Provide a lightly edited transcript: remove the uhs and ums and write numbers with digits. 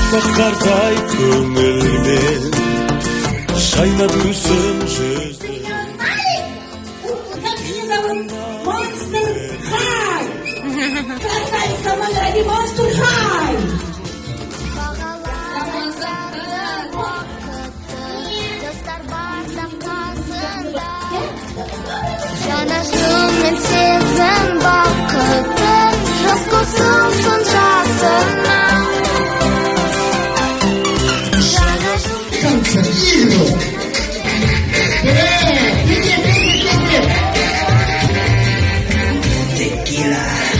Şafaklarday көңілмен жайнап күсім жүзі. Как меня зовут? Monster High! Красавица Монради Monster High! Жанашуым мен сезім бар.